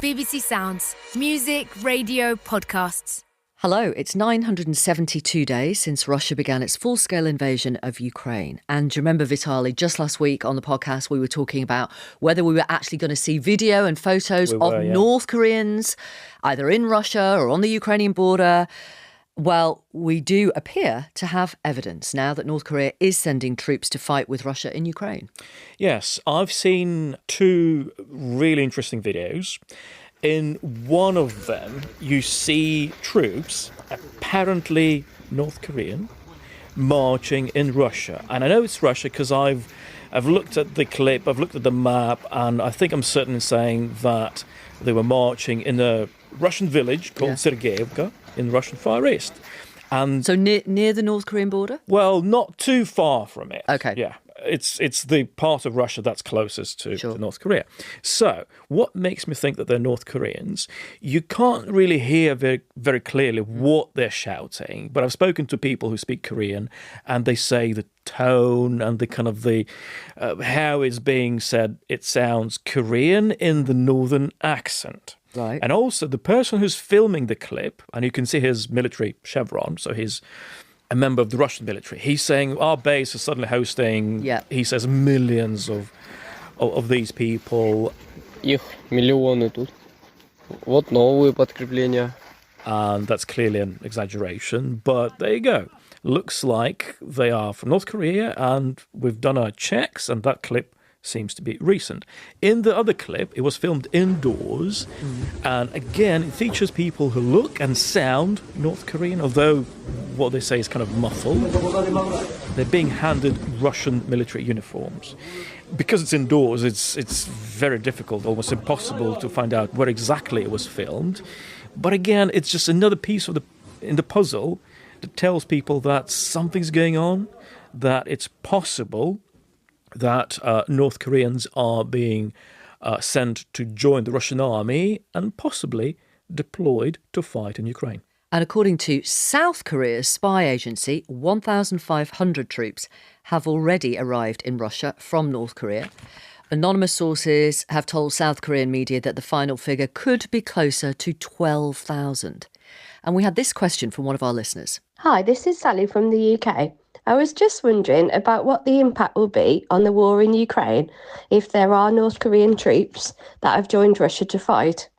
BBC Sounds. Music, radio, podcasts. Hello, it's 972 days since Russia began its full-scale invasion of Ukraine. And do you remember, Vitaly, just last week on the podcast, we were talking about whether we were actually going to see video and photos of North Koreans, either in Russia or on the Ukrainian border. Well, we do appear to have evidence now that North Korea is sending troops to fight with Russia in Ukraine. Yes, I've seen two really interesting videos. In one of them, you see troops, apparently North Korean, marching in Russia. And I know it's Russia because I've looked at the clip, I've looked at the map, and I think I'm certain in saying that they were marching in a Russian village called Sergeyevka in the Russian Far East. And so near the North Korean border? Well, not too far from it. Okay. Yeah. It's the part of Russia that's closest to North Korea. So what makes me think that they're North Koreans? You can't really hear very, very clearly what they're shouting, but I've spoken to people who speak Korean and they say the tone and the kind of how it's being said, it sounds Korean in the northern accent. Right. And also the person who's filming the clip, and you can see his military chevron, so he's a member of the Russian military. He's saying our base is suddenly hosting, he says, millions of these people. Их миллионы тут. Вот новые подкрепления. And that's clearly an exaggeration, but there you go. Looks like they are from North Korea, and we've done our checks, and that clip seems to be recent. In the other clip, it was filmed indoors, and again, it features people who look and sound North Korean, although what they say is kind of muffled. They're being handed Russian military uniforms. Because it's indoors, it's very difficult, almost impossible to find out where exactly it was filmed. But again, it's just another piece in the puzzle that tells people that something's going on, that it's possible that North Koreans are being sent to join the Russian army and possibly deployed to fight in Ukraine. And according to South Korea's spy agency, 1,500 troops have already arrived in Russia from North Korea. Anonymous sources have told South Korean media that the final figure could be closer to 12,000. And we had this question from one of our listeners. Hi, this is Sally from the UK. I was just wondering about what the impact will be on the war in Ukraine if there are North Korean troops that have joined Russia to fight.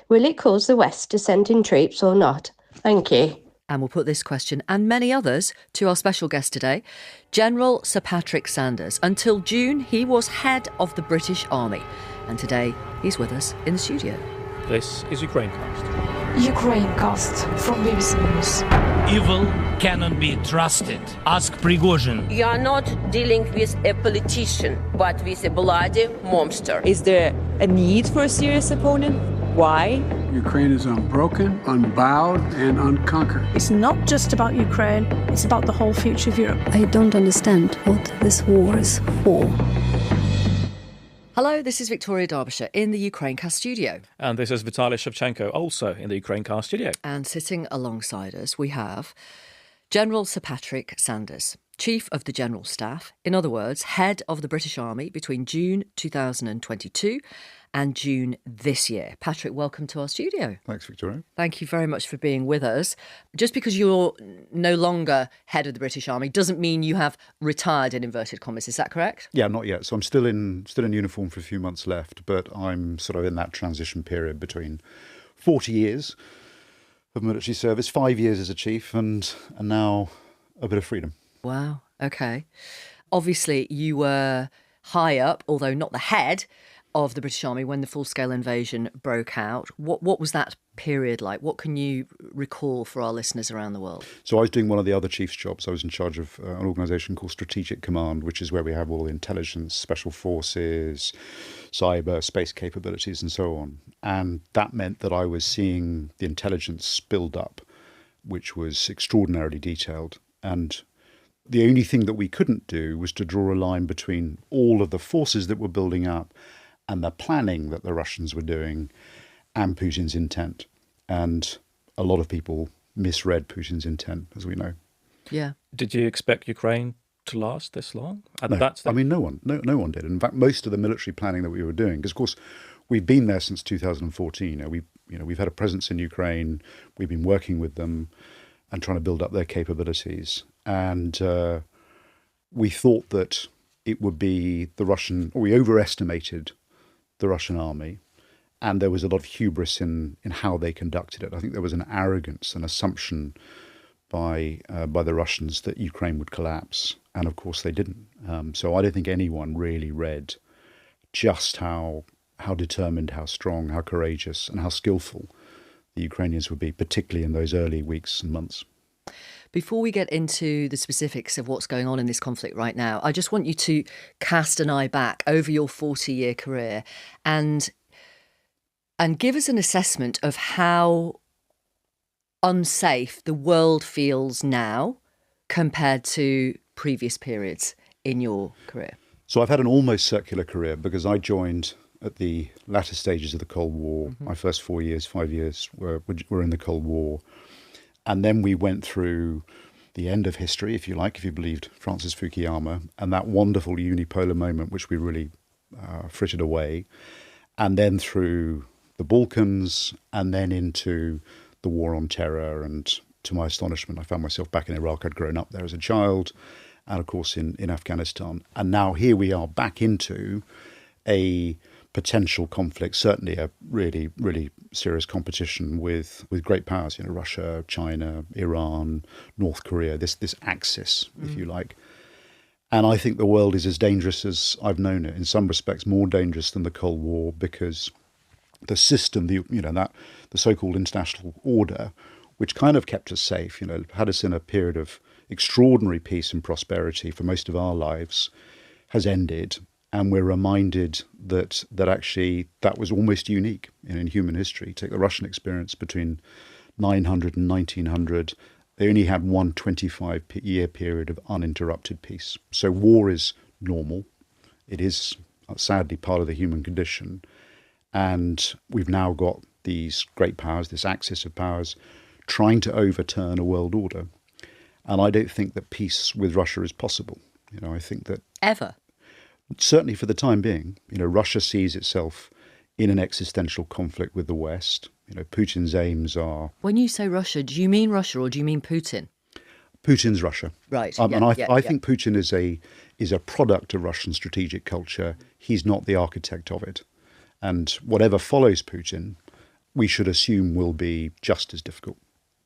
Will it cause the West to send in troops or not? Thank you. And we'll put this question and many others to our special guest today, General Sir Patrick Sanders. Until June, he was head of the British Army. And today, he's with us in the studio. This is Ukrainecast. Ukrainecast from BBC News. Evil cannot be trusted. Ask Prigozhin. You are not dealing with a politician, but with a bloody monster. Is there a need for a serious opponent? Why? Ukraine is unbroken, unbowed, and unconquered. It's not just about Ukraine, it's about the whole future of Europe. I don't understand what this war is for. Hello, this is Victoria Derbyshire in the Ukrainecast studio. And this is Vitaly Shevchenko, also in the Ukrainecast studio. And sitting alongside us, we have General Sir Patrick Sanders, Chief of the General Staff, in other words, head of the British Army between June 2022 and June this year. Patrick, welcome to our studio. Thanks, Victoria. Thank you very much for being with us. Just because you're no longer head of the British Army doesn't mean you have retired, in inverted commas. Is that correct? Yeah, not yet. So I'm still in uniform for a few months left, but I'm sort of in that transition period between 40 years of military service, 5 years as a chief, and now a bit of freedom. Wow. Okay. Obviously, you were high up, although not the head of the British Army when the full-scale invasion broke out. What was that period like? What can you recall for our listeners around the world? So I was doing one of the other chief's jobs. I was in charge of an organisation called Strategic Command, which is where we have all the intelligence, special forces, cyber, space capabilities and so on. And that meant that I was seeing the intelligence build up, which was extraordinarily detailed. And the only thing that we couldn't do was to draw a line between all of the forces that were building up and the planning that the Russians were doing and Putin's intent. And a lot of people misread Putin's intent, as we know. Yeah. Did you expect Ukraine to last this long? No, I mean, no one did. In fact, most of the military planning that we were doing, because of course we've been there since 2014. We've had a presence in Ukraine. We've been working with them and trying to build up their capabilities. And we thought that it would be we overestimated the Russian army, and there was a lot of hubris in how they conducted it. I think there was an arrogance, an assumption by the Russians that Ukraine would collapse, and of course they didn't. So I don't think anyone really read just how determined, how strong, how courageous, and how skillful the Ukrainians would be, particularly in those early weeks and months. Before we get into the specifics of what's going on in this conflict right now, I just want you to cast an eye back over your 40-year career and give us an assessment of how unsafe the world feels now compared to previous periods in your career. So I've had an almost circular career because I joined at the latter stages of the Cold War. Mm-hmm. My first 5 years were in the Cold War. And then we went through the end of history, if you like, if you believed Francis Fukuyama, and that wonderful unipolar moment, which we really frittered away. And then through the Balkans, and then into the war on terror. And to my astonishment, I found myself back in Iraq. I'd grown up there as a child, and of course in Afghanistan. And now here we are back into a potential conflict, certainly a really, really serious competition with great powers, Russia, China, Iran, North Korea, this axis, if you like. And I think the world is as dangerous as I've known it, in some respects more dangerous than the Cold War, because the system, the so-called international order, which kind of kept us safe, had us in a period of extraordinary peace and prosperity for most of our lives, has ended. And we're reminded that actually that was almost unique in human history. Take the Russian experience between 900 and 1900. They only had one 25-year period of uninterrupted peace. So war is normal. It is sadly part of the human condition. And we've now got these great powers, this axis of powers, trying to overturn a world order. And I don't think that peace with Russia is possible. I think that... Ever? Certainly for the time being. Russia sees itself in an existential conflict with the West. Putin's aims are... When you say Russia, do you mean Russia or do you mean Putin? Putin's Russia. Right. And I think Putin is a product of Russian strategic culture. He's not the architect of it. And whatever follows Putin, we should assume will be just as difficult.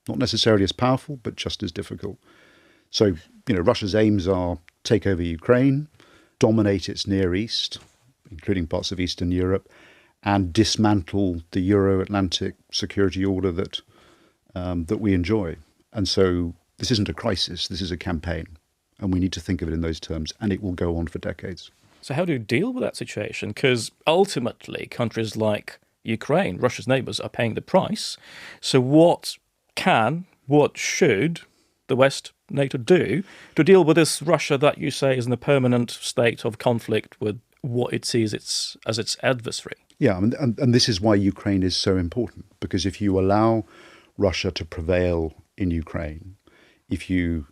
Not necessarily as powerful, but just as difficult. So, Russia's aims are take over Ukraine, dominate its Near East, including parts of Eastern Europe, and dismantle the Euro-Atlantic security order that we enjoy. And so this isn't a crisis, this is a campaign. And we need to think of it in those terms, and it will go on for decades. So how do you deal with that situation? Because ultimately, countries like Ukraine, Russia's neighbours, are paying the price. So what should the West, NATO do to deal with this Russia that you say is in a permanent state of conflict with what it sees as its adversary? Yeah, and this is why Ukraine is so important, because if you allow Russia to prevail in Ukraine, if you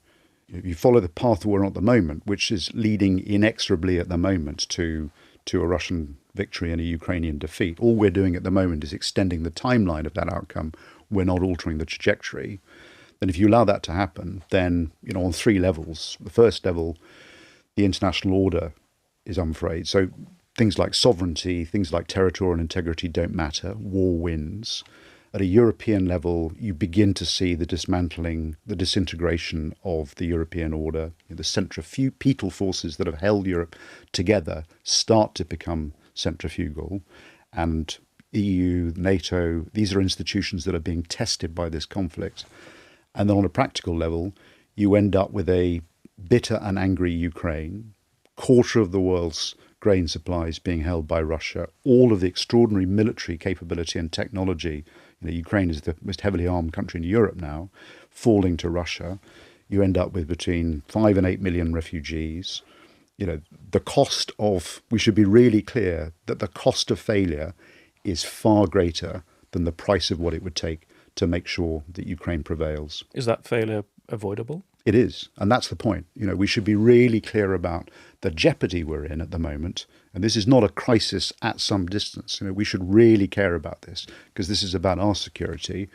follow the path we're on at the moment, which is leading inexorably at the moment to a Russian victory and a Ukrainian defeat, all we're doing at the moment is extending the timeline of that outcome. We're not altering the trajectory. Then if you allow that to happen, then, on three levels. The first level, the international order is unfrayed. So things like sovereignty, things like territorial integrity don't matter. War wins. At a European level, you begin to see the dismantling, the disintegration of the European order. The centrifugal forces that have held Europe together start to become centrifugal. And EU, NATO, these are institutions that are being tested by this conflict. And then on a practical level, you end up with a bitter and angry Ukraine, quarter of the world's grain supplies being held by Russia, all of the extraordinary military capability and technology. Ukraine is the most heavily armed country in Europe now, falling to Russia. You end up with between 5 and 8 million refugees. The cost of, we should be really clear that the cost of failure is far greater than the price of what it would take to make sure that Ukraine prevails. Is that failure avoidable? It is. And that's the point. We should be really clear about the jeopardy we're in at the moment. And this is not a crisis at some distance. We should really care about this because this is about our security.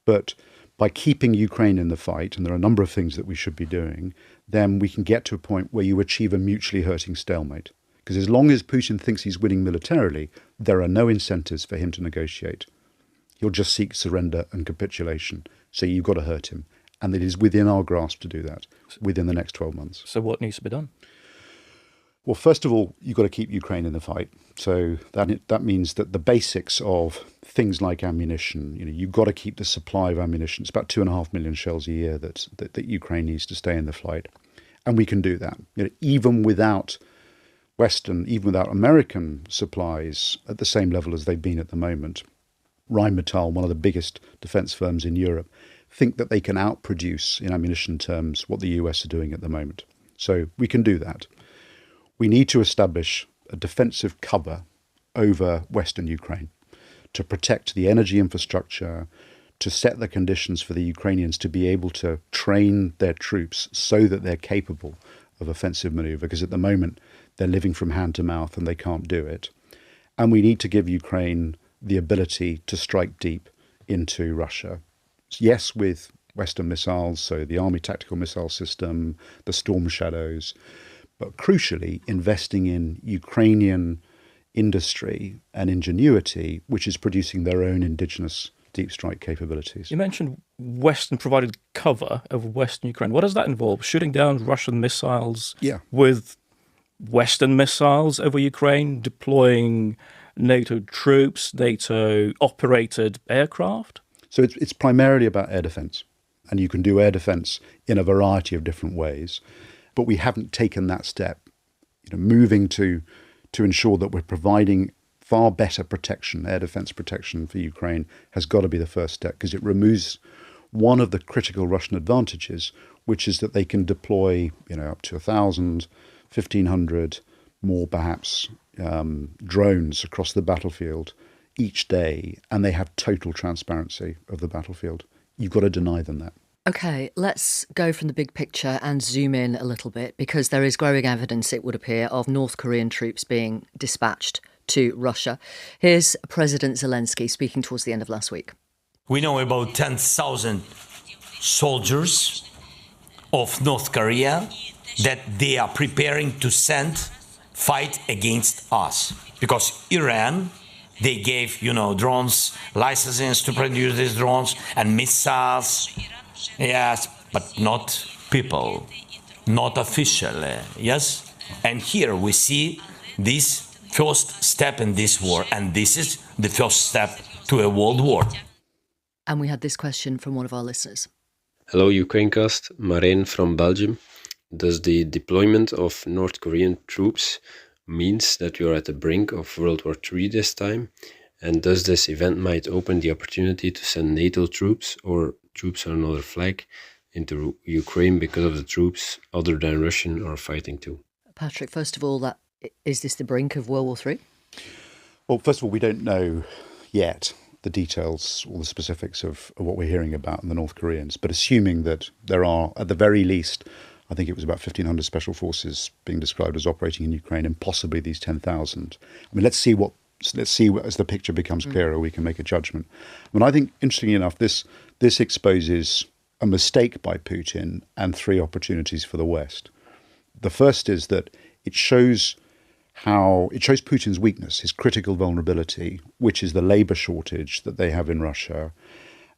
But by keeping Ukraine in the fight, and there are a number of things that we should be doing, then we can get to a point where you achieve a mutually hurting stalemate. Because as long as Putin thinks he's winning militarily, there are no incentives for him to negotiate. He'll just seek surrender and capitulation. So you've got to hurt him. And it is within our grasp to do that within the next 12 months. So what needs to be done? Well, first of all, you've got to keep Ukraine in the fight. So that means that the basics of things like ammunition, you've got to keep the supply of ammunition. It's about 2.5 million shells a year that Ukraine needs to stay in the fight. And we can do that. Even without even without American supplies at the same level as they've been at the moment. Rheinmetall, one of the biggest defence firms in Europe, think that they can outproduce in ammunition terms what the US are doing at the moment. So we can do that. We need to establish a defensive cover over Western Ukraine to protect the energy infrastructure, to set the conditions for the Ukrainians to be able to train their troops so that they're capable of offensive manoeuvre, because at the moment they're living from hand to mouth and they can't do it. And we need to give Ukraine the ability to strike deep into Russia. Yes, with Western missiles, so the Army Tactical Missile System, the Storm Shadows, but crucially investing in Ukrainian industry and ingenuity, which is producing their own indigenous deep strike capabilities. You mentioned Western provided cover over Western Ukraine. What does that involve? Shooting down Russian missiles with Western missiles over Ukraine, deploying NATO troops, NATO-operated aircraft? So it's primarily about air defence, and you can do air defence in a variety of different ways. But we haven't taken that step, moving to ensure that we're providing far better protection, air defence protection for Ukraine has got to be the first step, because it removes one of the critical Russian advantages, which is that they can deploy, up to 1,000, 1,500 more perhaps drones across the battlefield each day, and they have total transparency of the battlefield. You've got to deny them that. OK, let's go from the big picture and zoom in a little bit, because there is growing evidence, it would appear, of North Korean troops being dispatched to Russia. Here's President Zelensky speaking towards the end of last week. We know about 10,000 soldiers of North Korea that they are preparing to fight against us. Because Iran, they gave, drones, licenses to produce these drones and missiles. Yes, but not people, not officially, yes? And here we see this first step in this war, and this is the first step to a world war. And we had this question from one of our listeners. Hello, Ukrainecast, Marijn from Belgium. Does the deployment of North Korean troops means that we are at the brink of World War III this time? And does this event might open the opportunity to send NATO troops or troops on another flag into Ukraine because of the troops other than Russian are fighting too? Patrick, first of all, is this the brink of World War III? Well, first of all, we don't know yet the details or the specifics of what we're hearing about in the North Koreans, but assuming that there are, at the very least, I think it was about 1,500 special forces being described as operating in Ukraine, and possibly these 10,000. I mean, let's see as the picture becomes clearer, we can make a judgment. I mean, I think, interestingly enough, this exposes a mistake by Putin and three opportunities for the West. The first is that it shows Putin's weakness, his critical vulnerability, which is the labour shortage that they have in Russia,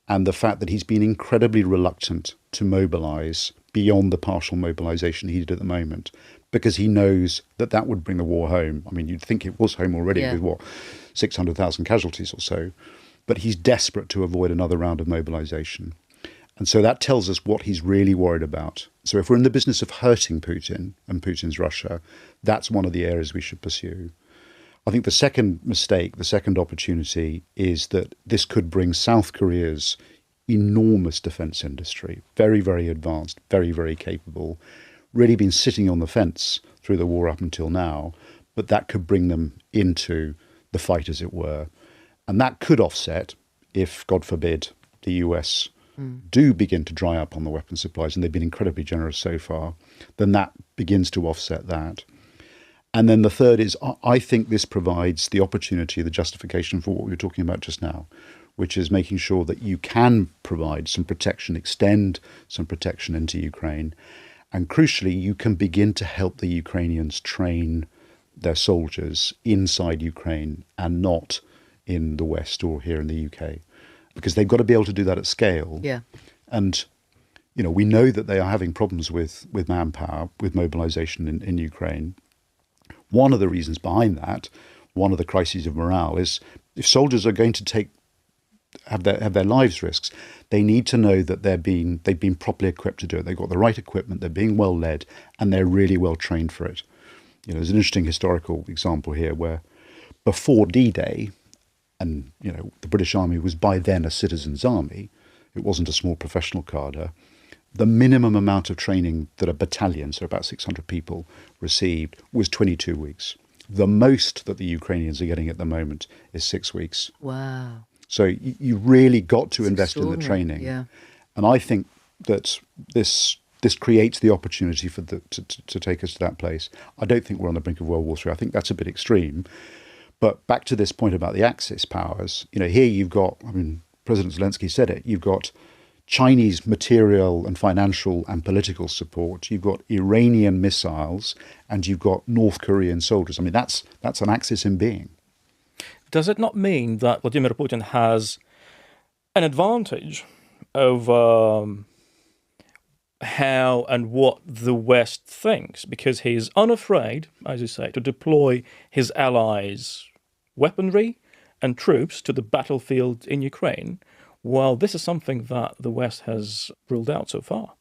and the fact that he's been incredibly reluctant to mobilise beyond the partial mobilisation he did at the moment, because he knows that would bring the war home. I mean, you'd think it was home already with 600,000 casualties or so, but he's desperate to avoid another round of mobilisation. And so that tells us what he's really worried about. So if we're in the business of hurting Putin and Putin's Russia, that's one of the areas we should pursue. I think the second mistake, the second opportunity, is that this could bring South Korea's enormous defence industry, very, very advanced, very, very capable, really been sitting on the fence through the war up until now, but that could bring them into the fight, as it were. And that could offset if, God forbid, the US do begin to dry up on the weapon supplies, and they've been incredibly generous so far, then that begins to offset that. And then the third is, I think this provides the opportunity, the justification for what we were talking about just now, which is making sure that you can provide some protection, extend some protection into Ukraine. And crucially, you can begin to help the Ukrainians train their soldiers inside Ukraine and not in the West or here in the UK, because they've got to be able to do that at scale. Yeah. And, you know, we know that they are having problems with manpower, with mobilization in Ukraine. One of the reasons behind that, one of the crises of morale, is if soldiers are going to have their lives risks, they need to know that they've been properly equipped to do it. They've got the right equipment, they're being well led, and they're really well trained for it. You know, there's an interesting historical example here where before D-Day, and you know, the British Army was by then a citizens' army, it wasn't a small professional cadre, the minimum amount of training that a battalion, so about 600 people, received was 22 weeks. The most that the Ukrainians are getting at the moment is 6 weeks. Wow. So you really got to invest in the training. Yeah. And I think that this creates the opportunity for to take us to that place. I don't think we're on the brink of World War III. I think that's a bit extreme. But back to this point about the Axis powers, you know, here you've got, I mean, President Zelensky said it, you've got Chinese material and financial and political support, you've got Iranian missiles, and you've got North Korean soldiers. I mean, that's an Axis in being. Does it not mean that Vladimir Putin has an advantage over how and what the West thinks? Because he's unafraid, as you say, to deploy his allies' weaponry and troops to the battlefield in Ukraine, while this is something that the West has ruled out so far.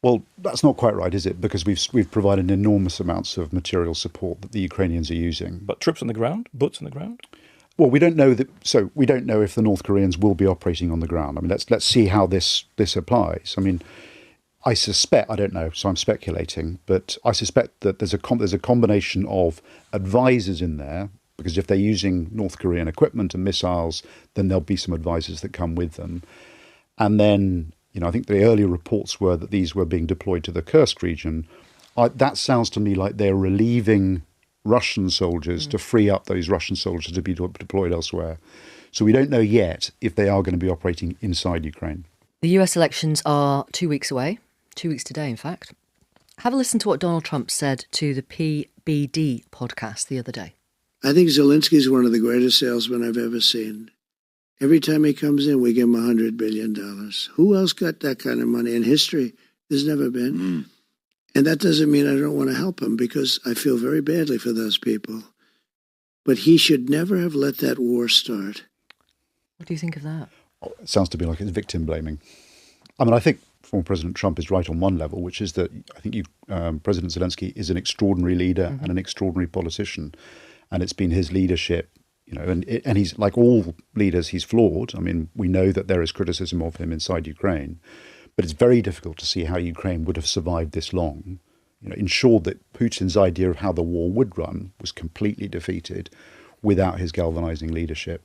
Well, that's not quite right, is it? Because we've provided enormous amounts of material support that the Ukrainians are using. But troops on the ground? Boots on the ground? Well, we don't know that. So we don't know if the North Koreans will be operating on the ground. I mean, let's see how this applies. I mean, I suspect, I don't know, so I'm speculating, but I suspect that there's a combination of advisors in there, because if they're using North Korean equipment and missiles, then there'll be some advisors that come with them. And then, you know, I think the earlier reports were that these were being deployed to the Kursk region. That sounds to me like they're relieving Russian soldiers to free up those Russian soldiers to be deployed elsewhere. So we don't know yet if they are going to be operating inside Ukraine. The US elections are 2 weeks away, 2 weeks today, in fact. Have a listen to what Donald Trump said to the PBD podcast the other day. I think Zelensky is one of the greatest salesmen I've ever seen. Every time he comes in, we give him $100 billion. Who else got that kind of money in history? There's never been. And that doesn't mean I don't want to help him, because I feel very badly for those people. But he should never have let that war start. What do you think of that? It sounds to me like it's victim blaming. I mean, I think former President Trump is right on one level, which is that I think President Zelensky is an extraordinary leader and an extraordinary politician. And it's been his leadership, you know, and he's, like all leaders, he's flawed. I mean, we know that there is criticism of him inside Ukraine, but it's very difficult to see how Ukraine would have survived this long. You know, ensured that Putin's idea of how the war would run was completely defeated without his galvanizing leadership.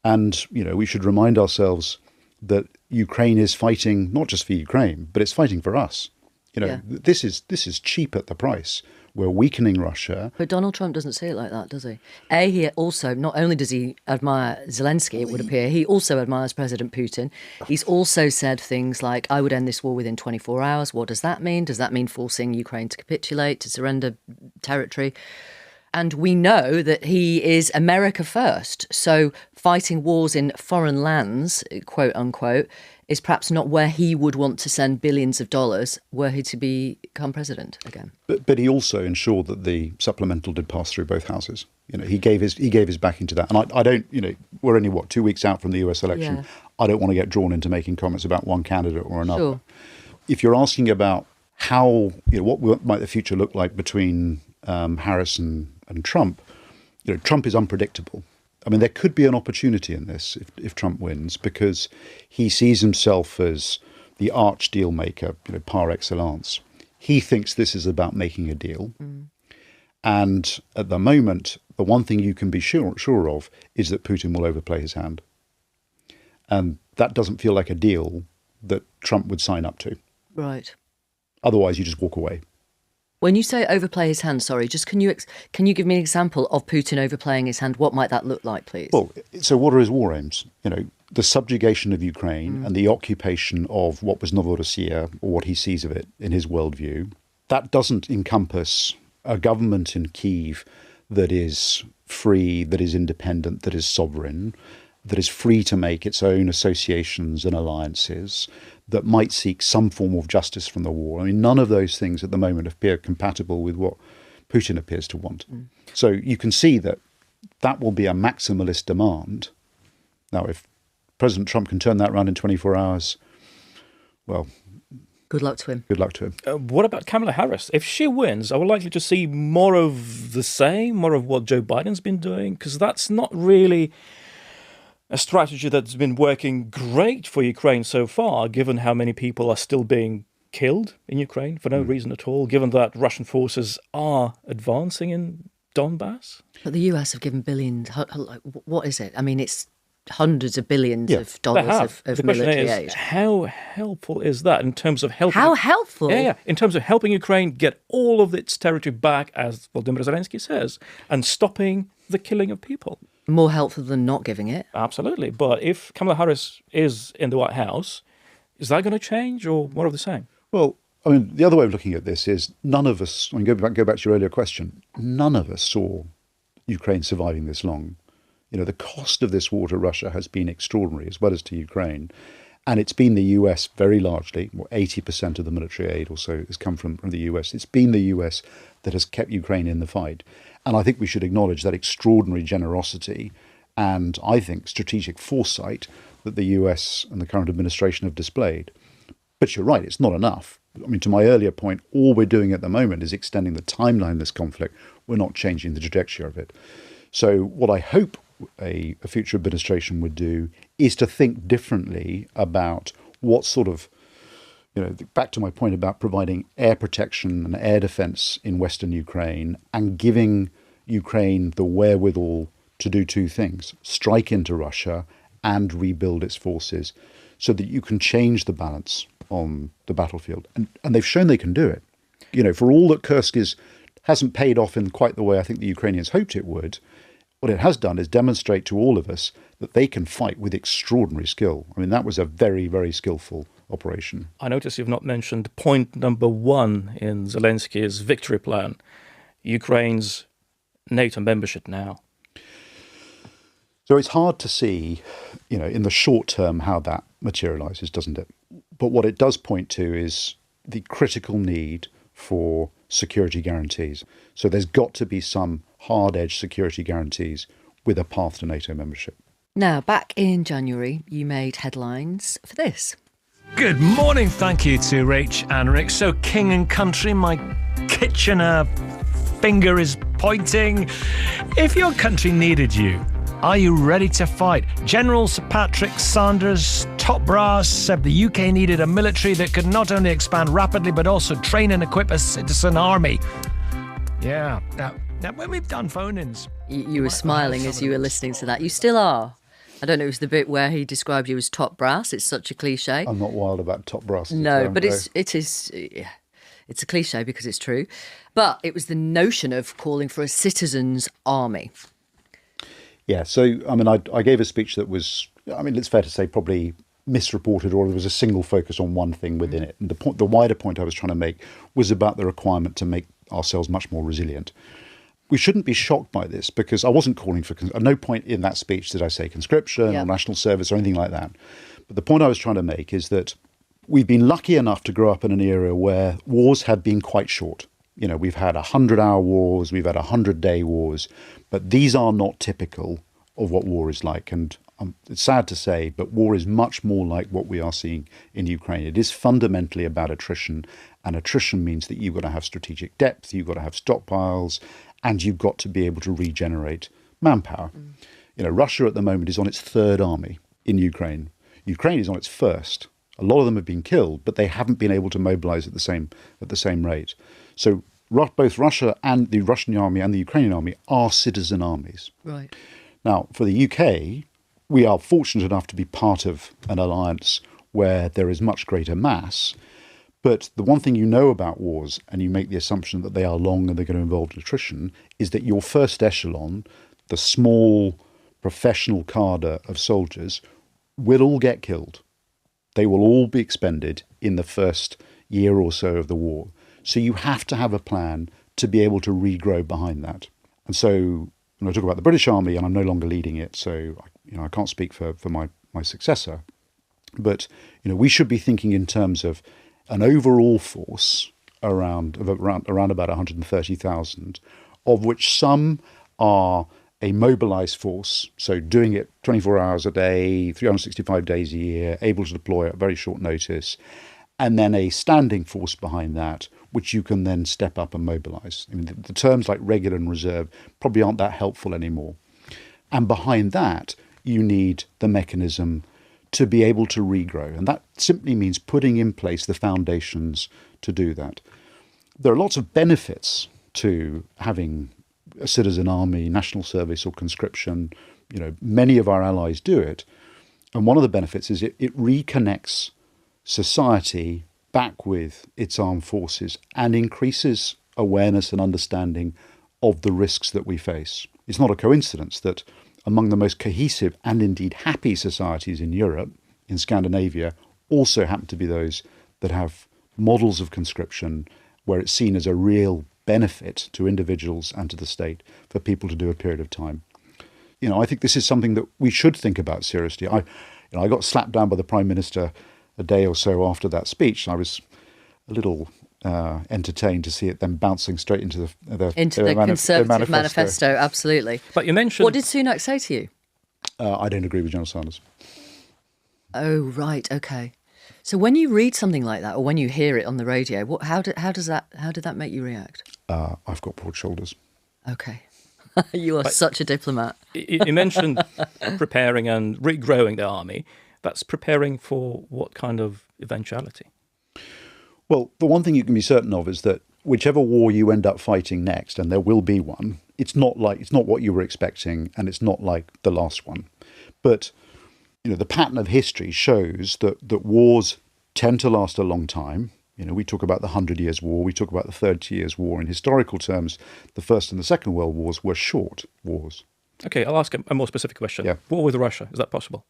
And, you know, we should remind ourselves that Ukraine is fighting not just for Ukraine, but it's fighting for us. You know, this is cheap at the price. We're weakening Russia. But Donald Trump doesn't see it like that, does he? He also, not only does he admire Zelensky, it would appear, he also admires President Putin. He's also said things like, I would end this war within 24 hours. What does that mean? Does that mean forcing Ukraine to capitulate, to surrender territory? And we know that he is America first. So fighting wars in foreign lands, quote unquote, is perhaps not where he would want to send billions of dollars were he to become president again. But he also ensured that the supplemental did pass through both houses. You know, he gave his backing to that. And I don't, you know, we're only 2 weeks out from the US election. Yeah. I don't want to get drawn into making comments about one candidate or another. Sure. If you're asking about how, you know, what might the future look like between Harris and Trump, you know, Trump is unpredictable. I mean, there could be an opportunity in this if Trump wins, because he sees himself as the arch deal maker, you know, par excellence. He thinks this is about making a deal. And at the moment, the one thing you can be sure of is that Putin will overplay his hand. And that doesn't feel like a deal that Trump would sign up to. Right. Otherwise, you just walk away. When you say overplay his hand, sorry, just can you give me an example of Putin overplaying his hand? What might that look like, please? Well, so what are his war aims? The subjugation of Ukraine and the occupation of what was Novorossiya, or what he sees of it in his worldview. That doesn't encompass a government in Kyiv that is free, that is independent, that is sovereign, that is free to make its own associations and alliances, that might seek some form of justice from the war. I mean, none of those things at the moment appear compatible with what Putin appears to want. So you can see that will be a maximalist demand. Now, if President Trump can turn that around in 24 hours, well, good luck to him. Good luck to him. What about Kamala Harris? If she wins, are we likely to see more of the same, more of what Joe Biden's been doing? Because that's not really a strategy that's been working great for Ukraine so far, given how many people are still being killed in Ukraine for no reason at all, given that Russian forces are advancing in Donbass. But the US have given billions. What is it? I mean, it's hundreds of billions of dollars of the military question is, aid. how helpful is that in terms of helping? How helpful? Yeah, in terms of helping Ukraine get all of its territory back, as Volodymyr Zelensky says, and stopping the killing of people. More helpful than not giving it. Absolutely. But if Kamala Harris is in the White House, is that going to change or more of the same? Well, I mean, the other way of looking at this is none of us, I mean, go back to your earlier question, none of us saw Ukraine surviving this long. The cost of this war to Russia has been extraordinary, as well as to Ukraine. And it's been the US very largely, 80% of the military aid or so has come from the US. It's been the US that has kept Ukraine in the fight. And I think we should acknowledge that extraordinary generosity and, I think, strategic foresight that the US and the current administration have displayed. But you're right, it's not enough. I mean, to my earlier point, all we're doing at the moment is extending the timeline of this conflict. We're not changing the trajectory of it. So what I hope a future administration would do is to think differently about what sort of, back to my point about providing air protection and air defense in Western Ukraine and giving Ukraine the wherewithal to do two things: strike into Russia and rebuild its forces so that you can change the balance on the battlefield. And they've shown they can do it. For all that Kursk hasn't paid off in quite the way I think the Ukrainians hoped it would, what it has done is demonstrate to all of us that they can fight with extraordinary skill. I mean, that was a very, very skillful operation. I notice you've not mentioned point number 1 in Zelensky's victory plan, Ukraine's NATO membership now. So it's hard to see, in the short term how that materialises, doesn't it? But what it does point to is the critical need for security guarantees. So there's got to be some hard-edged security guarantees with a path to NATO membership. Now, back in January, you made headlines for this. Good morning, thank you to Rach and Rick. So, King and Country, my Kitchener finger is pointing. If your country needed you, are you ready to fight? General Sir Patrick Sanders, top brass, said the UK needed a military that could not only expand rapidly, but also train and equip a citizen army. Yeah, now when we've done phone-ins... You were smiling as you were listening to that. You still are. I don't know, it was the bit where he described you as top brass. It's such a cliche. I'm not wild about top brass. No, but it's a cliche because it's true. But it was the notion of calling for a citizens' army. Yeah, so, I mean, I gave a speech that was, it's fair to say, probably misreported, or there was a single focus on one thing within it. And the wider point I was trying to make was about the requirement to make ourselves much more resilient. We shouldn't be shocked by this, because I wasn't calling for, at no point in that speech did I say conscription or national service or anything like that. But the point I was trying to make is that we've been lucky enough to grow up in an era where wars have been quite short. We've had 100-hour wars, we've had 100-day wars, but these are not typical of what war is like. And it's sad to say, but war is much more like what we are seeing in Ukraine. It is fundamentally about attrition, and attrition means that you've got to have strategic depth, you've got to have stockpiles, and you've got to be able to regenerate manpower. Russia at the moment is on its third army in Ukraine. Ukraine is on its first. A lot of them have been killed, but they haven't been able to mobilize at the same rate. So both Russia and the Russian army and the Ukrainian army are citizen armies. Right. Now, for the UK, we are fortunate enough to be part of an alliance where there is much greater mass. But the one thing you know about wars, and you make the assumption that they are long and they're going to involve attrition, is that your first echelon, the small professional cadre of soldiers, will all get killed. They will all be expended in the first year or so of the war. So you have to have a plan to be able to regrow behind that. And so when I talk about the British Army, and I'm no longer leading it, so I can't speak for my successor, but we should be thinking in terms of an overall force around about 130,000, of which some are a mobilised force, so doing it 24 hours a day, 365 days a year, able to deploy at very short notice, and then a standing force behind that, which you can then step up and mobilise. I mean, the terms like regular and reserve probably aren't that helpful anymore. And behind that, you need the mechanism to be able to regrow. And that simply means putting in place the foundations to do that. There are lots of benefits to having a citizen army, national service or conscription. Many of our allies do it. And one of the benefits is it reconnects society back with its armed forces and increases awareness and understanding of the risks that we face. It's not a coincidence that among the most cohesive and indeed happy societies in Europe, in Scandinavia, also happen to be those that have models of conscription where it's seen as a real benefit to individuals and to the state for people to do a period of time. I think this is something that we should think about seriously. I got slapped down by the Prime Minister a day or so after that speech. I was a little entertained to see it then bouncing straight into the Conservative manifesto. Absolutely. But you mentioned... What did Sunak say to you? I don't agree with General Sanders. Oh, right. Okay. So when you read something like that, or when you hear it on the radio, how did that make you react? I've got broad shoulders. Okay. You are such a diplomat. You mentioned preparing and regrowing the army. That's preparing for what kind of eventuality? Well, the one thing you can be certain of is that whichever war you end up fighting next, and there will be one, it's not what you were expecting, and it's not like the last one. But the pattern of history shows that wars tend to last a long time. We talk about the 100 Years' War, we talk about the 30 Years' War. In historical terms, the First and the Second World Wars were short wars. Okay, I'll ask a more specific question. Yeah. War with Russia, is that possible?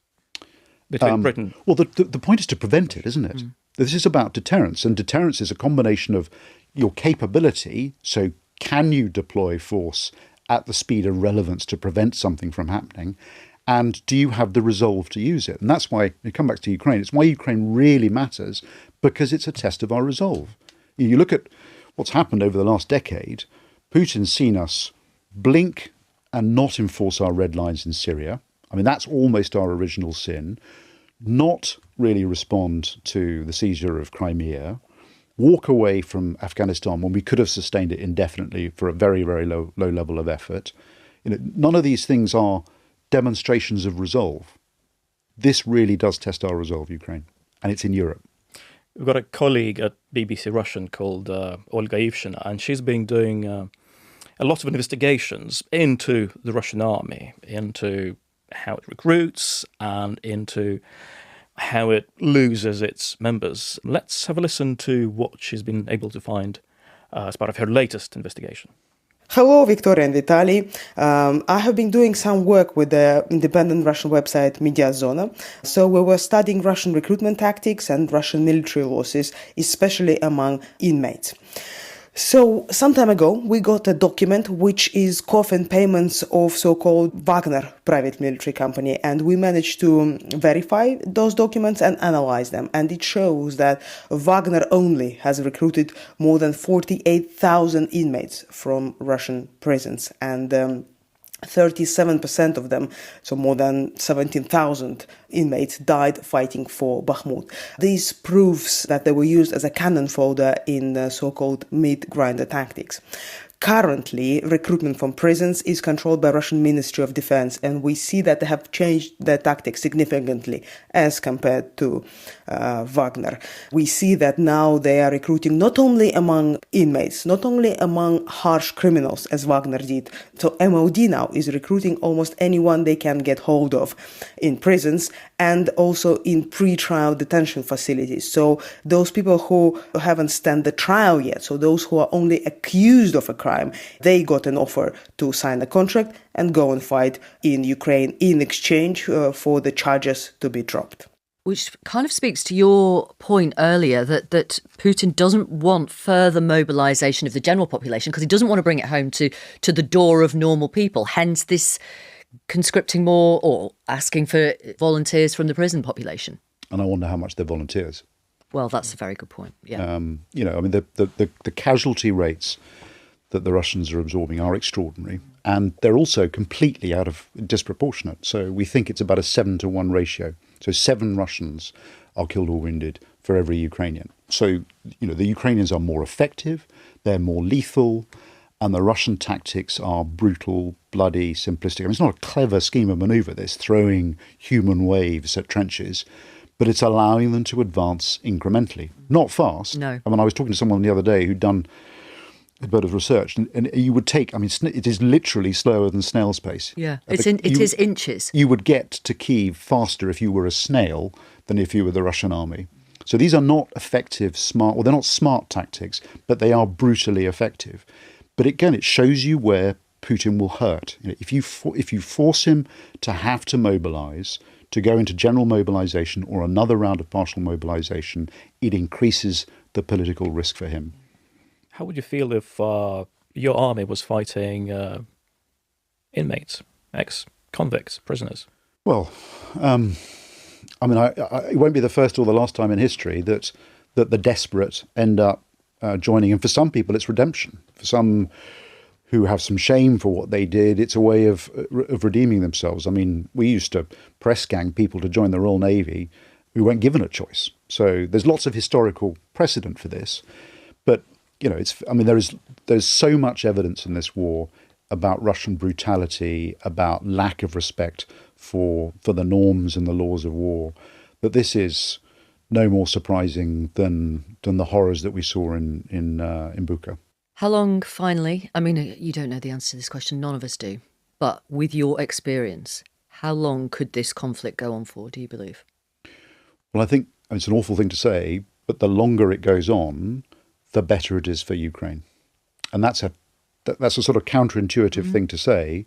Between Britain? Well, the point is to prevent it, isn't it? Mm. This is about deterrence, and deterrence is a combination of your capability, so can you deploy force at the speed and relevance to prevent something from happening, and do you have the resolve to use it? And that's why, you come back to Ukraine, it's why Ukraine really matters, because it's a test of our resolve. You look at what's happened over the last decade. Putin's seen us blink and not enforce our red lines in Syria. I mean, that's almost our original sin. Not really respond to the seizure of Crimea, walk away from Afghanistan when we could have sustained it indefinitely for a very, very low level of effort. None of these things are demonstrations of resolve. This really does test our resolve, Ukraine, and it's in Europe. We've got a colleague at BBC Russian called Olga Ivshina, and she's been doing a lot of investigations into the Russian army, into how it recruits and into how it loses its members. Let's have a listen to what she's been able to find as part of her latest investigation. Hello, Victoria and Vitaly. I have been doing some work with the independent Russian website Mediazona. So we were studying Russian recruitment tactics and Russian military losses, especially among inmates. So some time ago, we got a document which is coffin payments of so-called Wagner private military company, and we managed to verify those documents and analyze them. And it shows that Wagner only has recruited more than 48,000 inmates from Russian prisons, and 37% of them, so more than 17,000 inmates, died fighting for Bakhmut. This proves that they were used as a cannon fodder in the so-called meat grinder tactics. currently recruitment from prisons is controlled by Russian Ministry of Defense, and we see that they have changed their tactics significantly as compared to Wagner. We see that now they are recruiting not only among inmates, not only among harsh criminals as Wagner did. So MOD now is recruiting almost anyone they can get hold of in prisons and also in pre-trial detention facilities. So those people who haven't stand the trial yet, so those who are only accused of a crime, they got an offer to sign a contract and go and fight in Ukraine in exchange for the charges to be dropped. Which kind of speaks to your point earlier that Putin doesn't want further mobilisation of the general population because he doesn't want to bring it home to the door of normal people. Hence this conscripting more or asking for volunteers from the prison population. And I wonder how much they're volunteers. Well, that's a very good point. Yeah. The casualty rates that the Russians are absorbing are extraordinary, and they're also completely out of disproportionate. So we think it's about a 7-to-1 ratio. So 7 Russians are killed or wounded for every Ukrainian. So, the Ukrainians are more effective, they're more lethal, and the Russian tactics are brutal, bloody, simplistic. I mean, it's not a clever scheme of manoeuvre, this, throwing human waves at trenches, but it's allowing them to advance incrementally. Not fast. No. I mean, I was talking to someone the other day who'd done a bit of research, and you would take, it is literally slower than snail's pace. Yeah, it is inches. You would get to Kyiv faster if you were a snail than if you were the Russian army. So these are not effective, they're not smart tactics, but they are brutally effective. But again, it shows you where Putin will hurt. If you force him to have to mobilise, to go into general mobilisation or another round of partial mobilisation, it increases the political risk for him. How would you feel if your army was fighting inmates, ex-convicts, prisoners? Well, it won't be the first or the last time in history that the desperate end up joining. And for some people, it's redemption. For some who have some shame for what they did, it's a way of redeeming themselves. I mean, we used to press gang people to join the Royal Navy who weren't given a choice. So there's lots of historical precedent for this. But there's so much evidence in this war about Russian brutality, about lack of respect for the norms and the laws of war, that this is no more surprising than the horrors that we saw in Bucha. How long, finally, I mean, you don't know the answer to this question, none of us do, but with your experience, how long could this conflict go on for, do you believe? Well, I think it's an awful thing to say, but the longer it goes on, the better it is for Ukraine. And that's a sort of counterintuitive thing to say.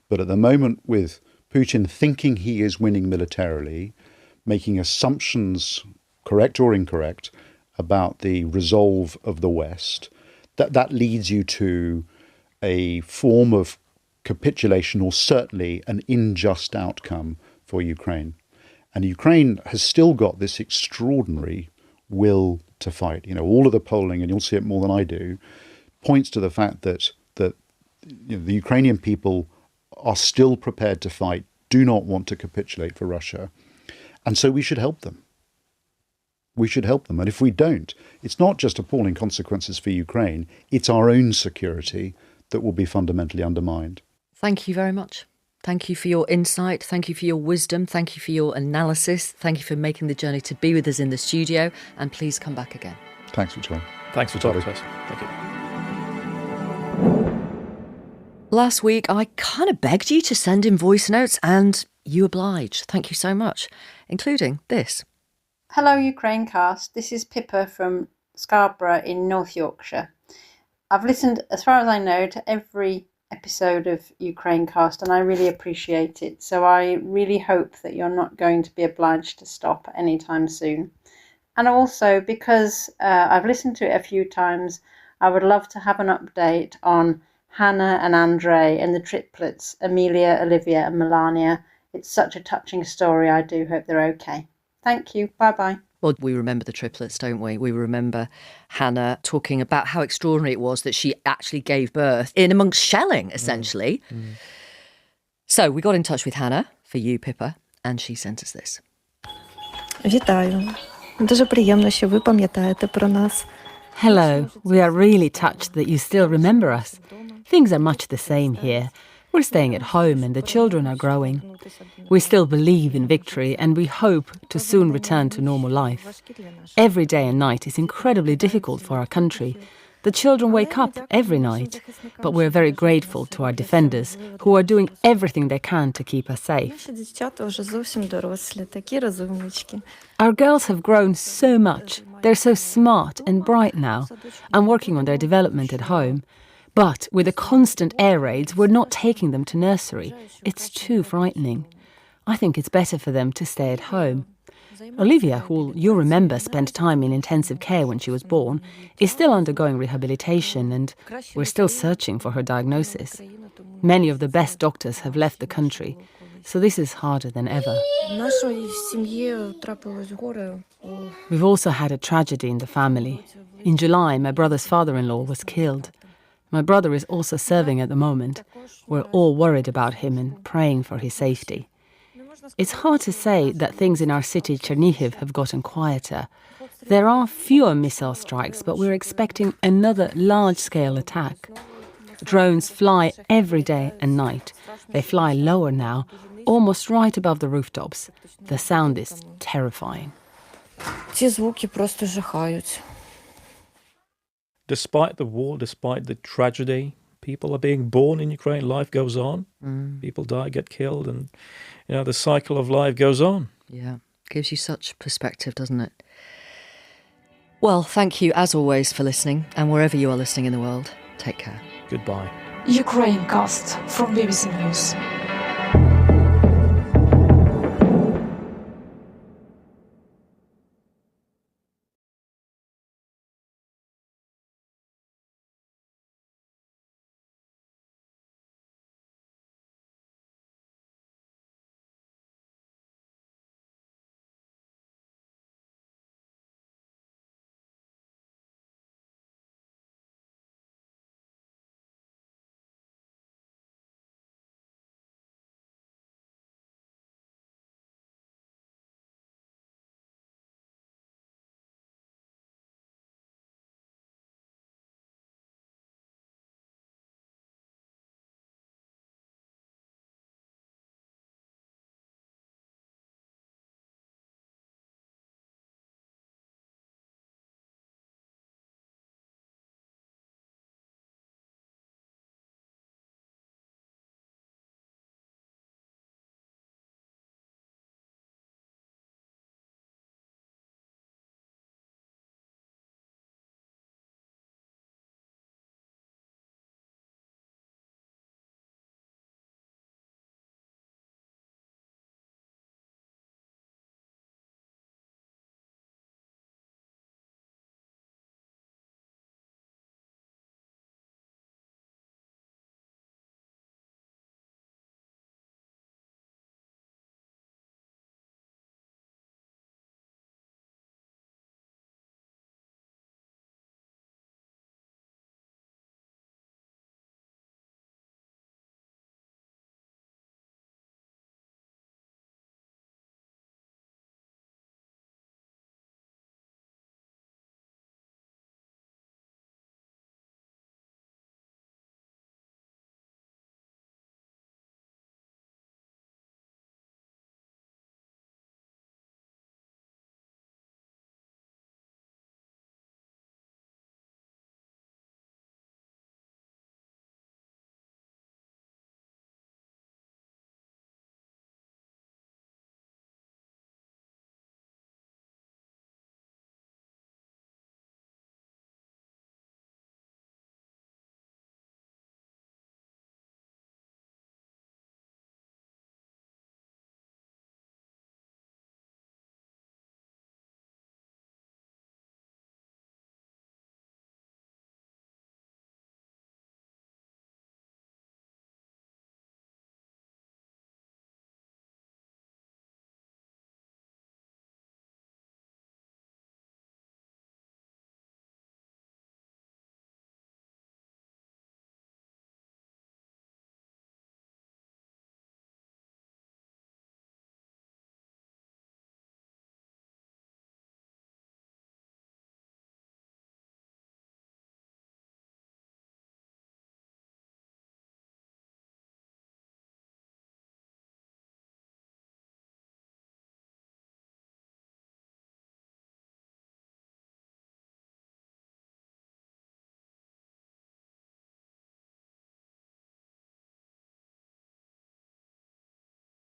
But at the moment, with Putin thinking he is winning militarily, making assumptions, correct or incorrect, about the resolve of the West, that leads you to a form of capitulation or certainly an unjust outcome for Ukraine. And Ukraine has still got this extraordinary will to fight. All of the polling, and you'll see it more than I do, points to the fact that the Ukrainian people are still prepared to fight, do not want to capitulate for Russia. And so we should help them. We should help them. And if we don't, it's not just appalling consequences for Ukraine, it's our own security that will be fundamentally undermined. Thank you very much. Thank you for your insight. Thank you for your wisdom. Thank you for your analysis. Thank you for making the journey to be with us in the studio. And please come back again. Thanks, Victoria. Thanks for talking to us. Thank you. Last week, I kind of begged you to send in voice notes and you obliged. Thank you so much, including this. Hello, Ukrainecast. This is Pippa from Scarborough in North Yorkshire. I've listened, as far as I know, to every episode of Ukrainecast, and I really appreciate it. So I really hope that you're not going to be obliged to stop anytime soon. And also, because I've listened to it a few times, I would love to have an update on Hannah and Andre and the triplets, Amelia, Olivia and Melania. It's such a touching story. I do hope they're okay. Thank you. Bye-bye. Well, we remember the triplets, don't we? We remember Hannah talking about how extraordinary it was that she actually gave birth in amongst shelling, essentially. So we got in touch with Hannah, for you, Pippa, and she sent us this. Вітаю. Дуже приємно, що ви пам'ятаєте про нас. Hello, we are really touched that you still remember us. Things are much the same here. We're staying at home and the children are growing. We still believe in victory and we hope to soon return to normal life. Every day and night is incredibly difficult for our country. The children wake up every night, but we're very grateful to our defenders who are doing everything they can to keep us safe. Our girls have grown so much. They're so smart and bright now. I'm working on their development at home. But with the constant air raids, we're not taking them to nursery. It's too frightening. I think it's better for them to stay at home. Olivia, who you'll remember spent time in intensive care when she was born, is still undergoing rehabilitation and we're still searching for her diagnosis. Many of the best doctors have left the country, so this is harder than ever. We've also had a tragedy in the family. In July, my brother's father-in-law was killed. My brother is also serving at the moment. We're all worried about him and praying for his safety. It's hard to say that things in our city, Chernihiv, have gotten quieter. There are fewer missile strikes, but we're expecting another large-scale attack. Drones fly every day and night. They fly lower now, almost right above the rooftops. The sound is terrifying. Despite the war, despite the tragedy, people are being born in Ukraine. Life goes on. People die, get killed, and the cycle of life goes on. Yeah, gives you such perspective, doesn't it? Well, thank you as always for listening, and wherever you are listening in the world, take care. Goodbye. Ukrainecast from BBC News.